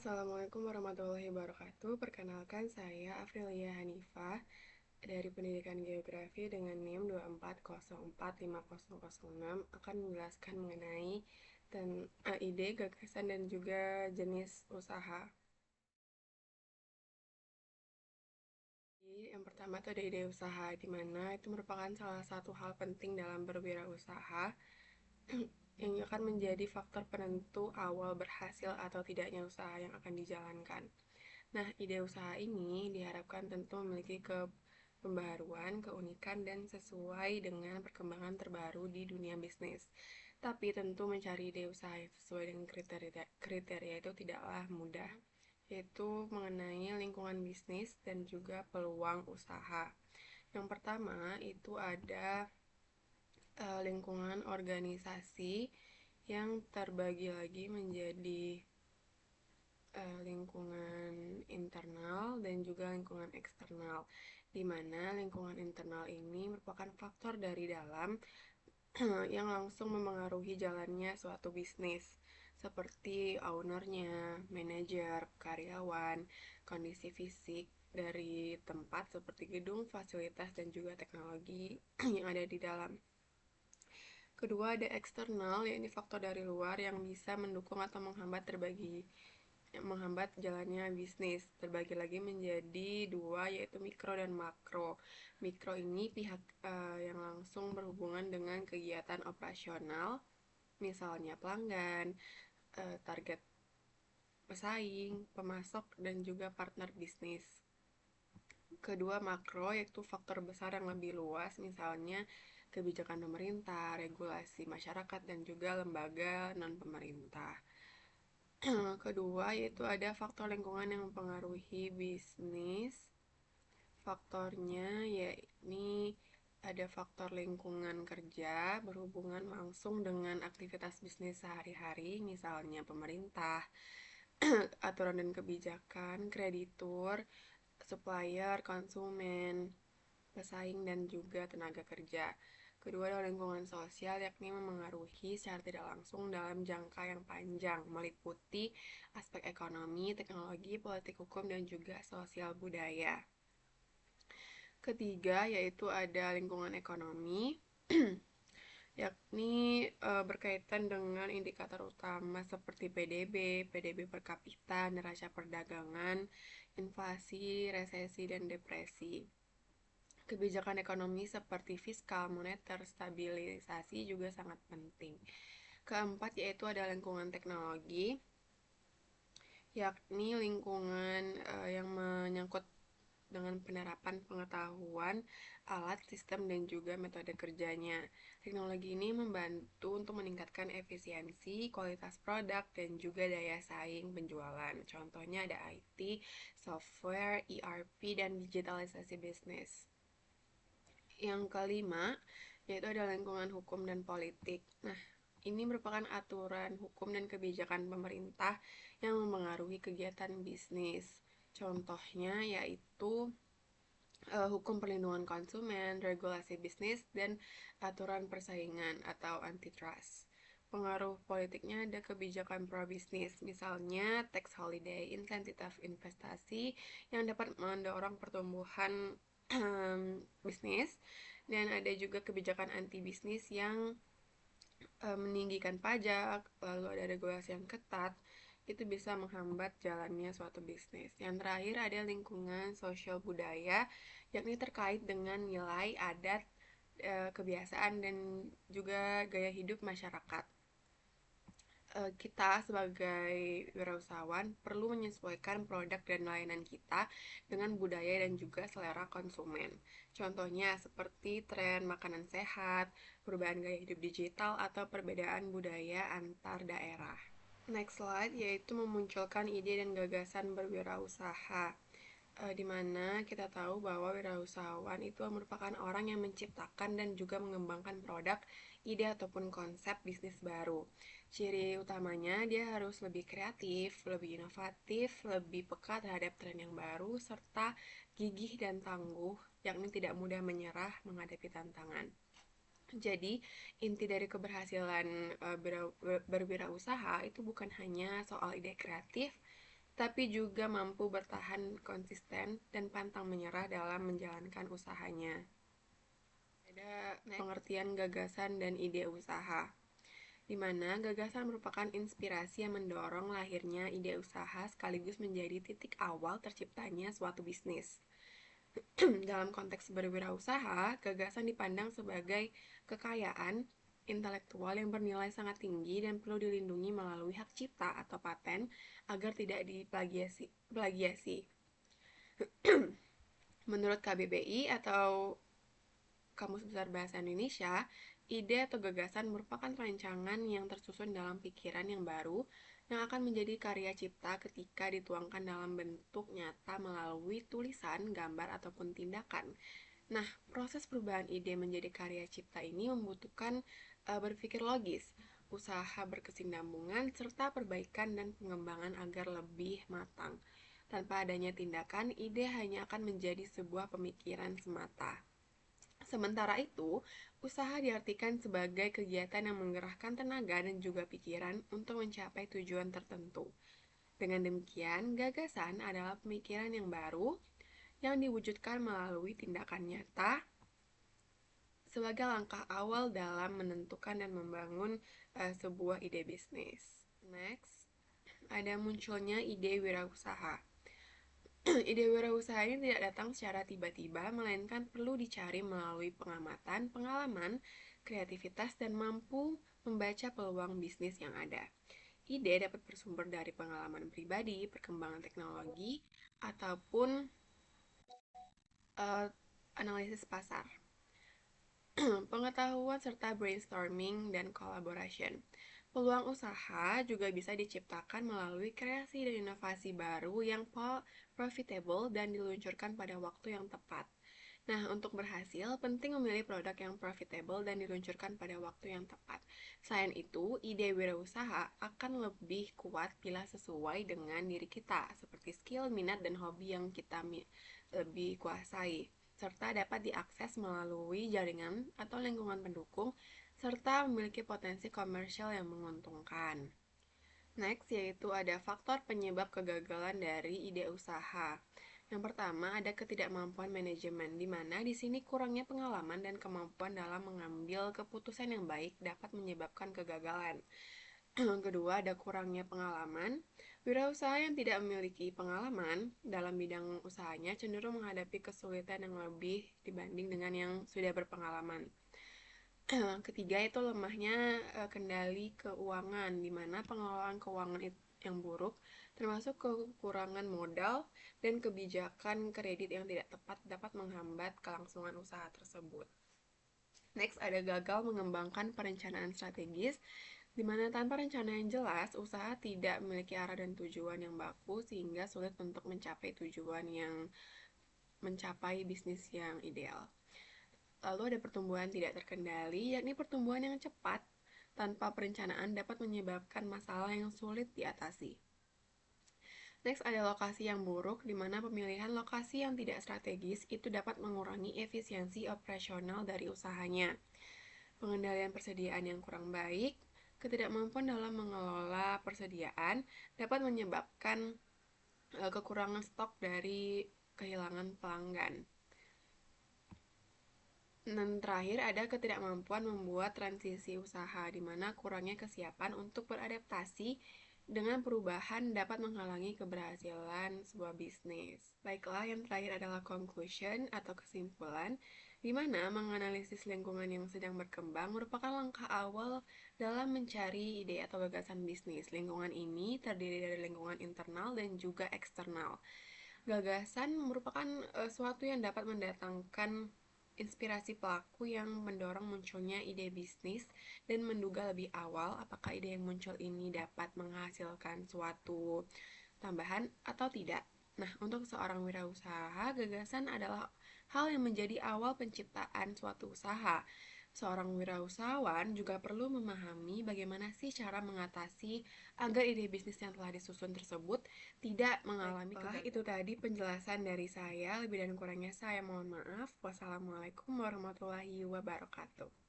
Assalamualaikum warahmatullahi wabarakatuh. Perkenalkan saya Afrilia Hanifah dari Pendidikan Geografi dengan NIM 240450006 akan menjelaskan mengenai ide, gagasan, dan juga jenis usaha. Jadi, yang pertama itu ada ide usaha, di mana itu merupakan salah satu hal penting dalam berwirausaha yang akan menjadi faktor penentu awal berhasil atau tidaknya usaha yang akan dijalankan. Nah, ide usaha ini diharapkan tentu memiliki pembaharuan, keunikan, dan sesuai dengan perkembangan terbaru di dunia bisnis. Tapi tentu mencari ide usaha yang sesuai dengan kriteria itu tidaklah mudah, yaitu mengenai lingkungan bisnis dan juga peluang usaha. Yang pertama itu ada lingkungan organisasi yang terbagi lagi menjadi lingkungan internal dan juga lingkungan eksternal, di mana lingkungan internal ini merupakan faktor dari dalam yang langsung memengaruhi jalannya suatu bisnis, seperti ownernya, manajer, karyawan, kondisi fisik dari tempat seperti gedung, fasilitas, dan juga teknologi yang ada di dalam. Kedua, ada eksternal, yaitu faktor dari luar yang bisa mendukung atau menghambat jalannya bisnis. Terbagi lagi menjadi dua, yaitu mikro dan makro. Mikro ini pihak yang langsung berhubungan dengan kegiatan operasional, misalnya pelanggan, target pesaing, pemasok, dan juga partner bisnis. Kedua, makro, yaitu faktor besar yang lebih luas, misalnya kebijakan pemerintah, regulasi masyarakat, dan juga lembaga non-pemerintah. Kedua, yaitu ada faktor lingkungan yang mempengaruhi bisnis. Faktornya yakni ada faktor lingkungan kerja berhubungan langsung dengan aktivitas bisnis sehari-hari, misalnya pemerintah, aturan dan kebijakan, kreditur, supplier, konsumen, pesaing, dan juga tenaga kerja. Kedua adalah lingkungan sosial, yakni memengaruhi secara tidak langsung dalam jangka yang panjang, meliputi aspek ekonomi, teknologi, politik hukum, dan juga sosial budaya. Ketiga, yaitu ada lingkungan ekonomi, yakni berkaitan dengan indikator utama seperti PDB per kapita, neraca perdagangan, inflasi, resesi, dan depresi. Kebijakan ekonomi seperti fiskal, moneter, stabilisasi juga sangat penting. Keempat, yaitu ada lingkungan teknologi, yakni lingkungan yang menyangkut dengan penerapan pengetahuan, alat, sistem, dan juga metode kerjanya. Teknologi ini membantu untuk meningkatkan efisiensi, kualitas produk, dan juga daya saing penjualan. Contohnya ada IT, software, ERP, dan digitalisasi bisnis. Yang kelima, yaitu ada lingkungan hukum dan politik. Nah, ini merupakan aturan hukum dan kebijakan pemerintah yang memengaruhi kegiatan bisnis. Contohnya yaitu hukum perlindungan konsumen, regulasi bisnis, dan aturan persaingan atau antitrust. Pengaruh politiknya ada kebijakan pro-bisnis, misalnya tax holiday, insentif investasi yang dapat mendorong pertumbuhan bisnis, dan ada juga kebijakan anti-bisnis yang meninggikan pajak, lalu ada regulasi yang ketat, itu bisa menghambat jalannya suatu bisnis. Yang terakhir ada lingkungan sosial budaya, yakni terkait dengan nilai, adat, kebiasaan, dan juga gaya hidup masyarakat. Kita sebagai wirausahawan perlu menyesuaikan produk dan layanan kita dengan budaya dan juga selera konsumen. Contohnya seperti tren makanan sehat, perubahan gaya hidup digital, atau perbedaan budaya antar daerah. Next slide, yaitu memunculkan ide dan gagasan berwirausaha, di mana kita tahu bahwa wirausahawan itu merupakan orang yang menciptakan dan juga mengembangkan produk, ide, ataupun konsep bisnis baru. Ciri utamanya dia harus lebih kreatif, lebih inovatif, lebih peka terhadap tren yang baru, serta gigih dan tangguh, yakni tidak mudah menyerah menghadapi tantangan. Jadi, inti dari keberhasilan berwirausaha itu bukan hanya soal ide kreatif, tapi juga mampu bertahan konsisten dan pantang menyerah dalam menjalankan usahanya. Ada pengertian gagasan dan ide usaha, di mana gagasan merupakan inspirasi yang mendorong lahirnya ide usaha sekaligus menjadi titik awal terciptanya suatu bisnis. Dalam konteks berwirausaha, gagasan dipandang sebagai kekayaan intelektual yang bernilai sangat tinggi dan perlu dilindungi melalui hak cipta atau paten agar tidak diplagiasi. Menurut KBBI atau Kamus Besar Bahasa Indonesia, ide atau gagasan merupakan rancangan yang tersusun dalam pikiran yang baru yang akan menjadi karya cipta ketika dituangkan dalam bentuk nyata melalui tulisan, gambar, ataupun tindakan. Nah, proses perubahan ide menjadi karya cipta ini membutuhkan berpikir logis, usaha berkesinambungan, serta perbaikan dan pengembangan agar lebih matang. Tanpa adanya tindakan, ide hanya akan menjadi sebuah pemikiran semata. Sementara itu, usaha diartikan sebagai kegiatan yang menggerahkan tenaga dan juga pikiran untuk mencapai tujuan tertentu. Dengan demikian, gagasan adalah pemikiran yang baru yang diwujudkan melalui tindakan nyata sebagai langkah awal dalam menentukan dan membangun sebuah ide bisnis. Next, ada munculnya ide wirausaha. Ide wirausaha ini tidak datang secara tiba-tiba, melainkan perlu dicari melalui pengamatan, pengalaman, kreativitas, dan mampu membaca peluang bisnis yang ada. Ide dapat bersumber dari pengalaman pribadi, perkembangan teknologi, ataupun analisis pasar. Pengetahuan serta brainstorming dan collaboration. Peluang usaha juga bisa diciptakan melalui kreasi dan inovasi baru yang profitable dan diluncurkan pada waktu yang tepat. Nah, untuk berhasil, penting memilih produk yang profitable dan diluncurkan pada waktu yang tepat. Selain itu, ide wirausaha akan lebih kuat bila sesuai dengan diri kita, seperti skill, minat, dan hobi yang kita lebih kuasai, serta dapat diakses melalui jaringan atau lingkungan pendukung, serta memiliki potensi komersial yang menguntungkan. Next, yaitu ada faktor penyebab kegagalan dari ide usaha. Yang pertama, ada ketidakmampuan manajemen, di mana di sini kurangnya pengalaman dan kemampuan dalam mengambil keputusan yang baik dapat menyebabkan kegagalan. Kedua, ada kurangnya pengalaman. Wirausaha yang tidak memiliki pengalaman dalam bidang usahanya cenderung menghadapi kesulitan yang lebih dibanding dengan yang sudah berpengalaman. Ketiga, itu lemahnya kendali keuangan, di mana pengelolaan keuangan yang buruk, termasuk kekurangan modal dan kebijakan kredit yang tidak tepat dapat menghambat kelangsungan usaha tersebut. Next, ada gagal mengembangkan perencanaan strategis, di mana tanpa rencana yang jelas, usaha tidak memiliki arah dan tujuan yang baku sehingga sulit untuk mencapai bisnis yang ideal. Lalu ada pertumbuhan tidak terkendali, yakni pertumbuhan yang cepat tanpa perencanaan dapat menyebabkan masalah yang sulit diatasi. Next, ada lokasi yang buruk, di mana pemilihan lokasi yang tidak strategis itu dapat mengurangi efisiensi operasional dari usahanya. Pengendalian persediaan yang kurang baik, ketidakmampuan dalam mengelola persediaan dapat menyebabkan kekurangan stok dari kehilangan pelanggan. Dan terakhir ada ketidakmampuan membuat transisi usaha, di mana kurangnya kesiapan untuk beradaptasi dengan perubahan dapat menghalangi keberhasilan sebuah bisnis. Baiklah, yang terakhir adalah conclusion atau kesimpulan, di mana menganalisis lingkungan yang sedang berkembang merupakan langkah awal dalam mencari ide atau gagasan bisnis. Lingkungan ini terdiri dari lingkungan internal dan juga eksternal. Gagasan merupakan suatu yang dapat mendatangkan inspirasi pelaku yang mendorong munculnya ide bisnis dan menduga lebih awal apakah ide yang muncul ini dapat menghasilkan suatu tambahan atau tidak. Nah, untuk seorang wirausaha, gagasan adalah hal yang menjadi awal penciptaan suatu usaha. Seorang wirausahawan juga perlu memahami bagaimana sih cara mengatasi agar ide bisnis yang telah disusun tersebut tidak mengalami kegagalan. Itu tadi penjelasan dari saya. Lebih dan kurangnya saya mohon maaf. Wassalamualaikum warahmatullahi wabarakatuh.